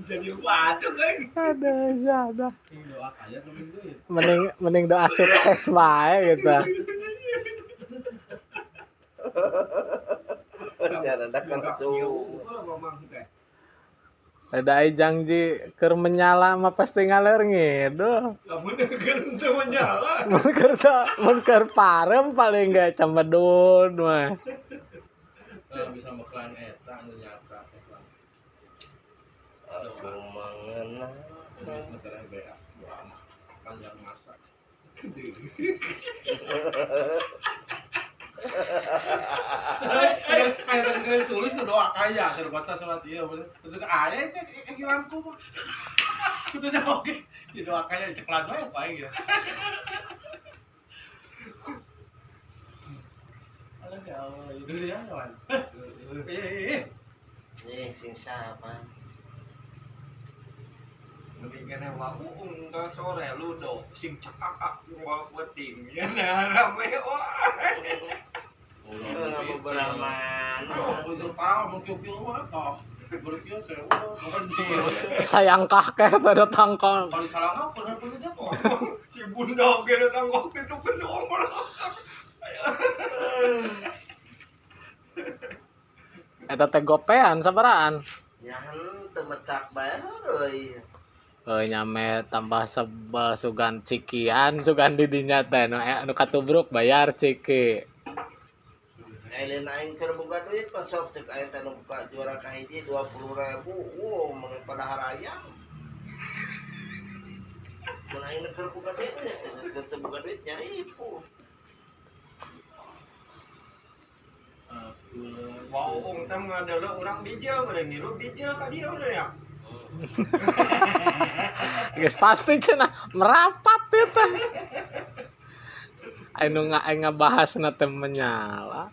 Jadi waduh kan. Aduh, ada. Doa kaya tuh duit. Mending doa sukses wae gitu. Jangan ada kan tuh. Ada ai janji keur menyala mah pasti ngaler ngidul. Kamu dengerin tuh menyala. Mun keur parem paling enggak cembedun mah. Bisa meklan eta anu nyata. Aku mengenal. Negara bea. Panjang masa. Kayak tadi tulis tuh doa kaya, saya baca sholat iya, itu ayah itu hilangku, itu udah oke, di doa kaya cek lagu ya apa ya? Alah ya Allah, itu dia kawan. Nih sing siapa? Mendingan wa uung ke sore ludo, sing cekak wa peting, ya nah rame wah. Ngapa beraman? Untuk parah mau kio-kio mah toh. Berkio teh bukan Sayang kakek teh datang ka. kali salah apa pernah punya dia kok. Si bunda oke datang kok itu bener. Eta teh gopean sabaraan. Ya henteu mecak bae euy. Nyame tambah sebel sugan cikian sugan di dinya teh nu katubruk bayar ciki. Lain aing keur boga duit pasok cek aya teh nu buka juara kahiji 20.000. Wow, mangga pada harayang. Mun aing keur boga duit teh boga duit nyari ipu. Wow, teh ngadele urang bijil beureung niru bijil ka dia udah ya. Geus pasti cenah merapat ieu teh. Anu ngabahasna teh menyala.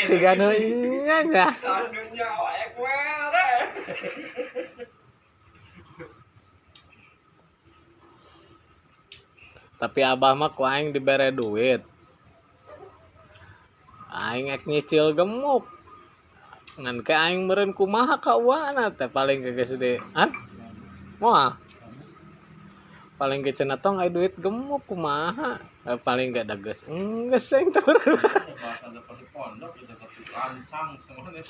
Si ganu nya nya. Anunya wae mere. Tapi abah mah ku aing dibere duit. Aing ek nyicil gemuk. Ngan ke aing meureun kumaha ka uwana teh paling ke geus di. Han? Moal. Paling ke cenah tong aya duit gemuk kumaha? Paling gak dageus. Geus sing teh. Bahasa ada pasti pondok bisa tapi lancang semuanya.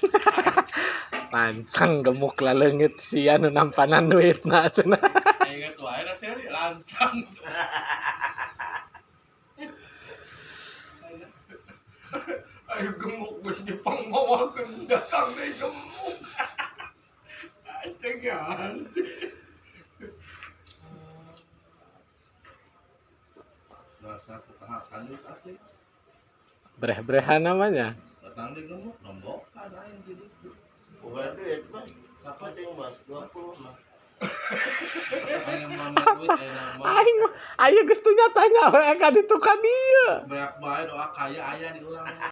Lancang gemuk laleungit sia nu nampanan duitna cenah. Ingat wae da seri lancang. Ayo gemuk geus dipangbawakeun datang deui gemuk. Anjing ya. Rasa kekahakan itu pasti. Breh-brehan namanya. Datang deui gemuk nombok ada yang jadi. Boga duit mah. Siapa yang mas 20 mah. Yang melamar duit nama. Aing aya geus tuh nyatanya we ka ditu ka dieu. Banyak bae doa kaya aya di urang.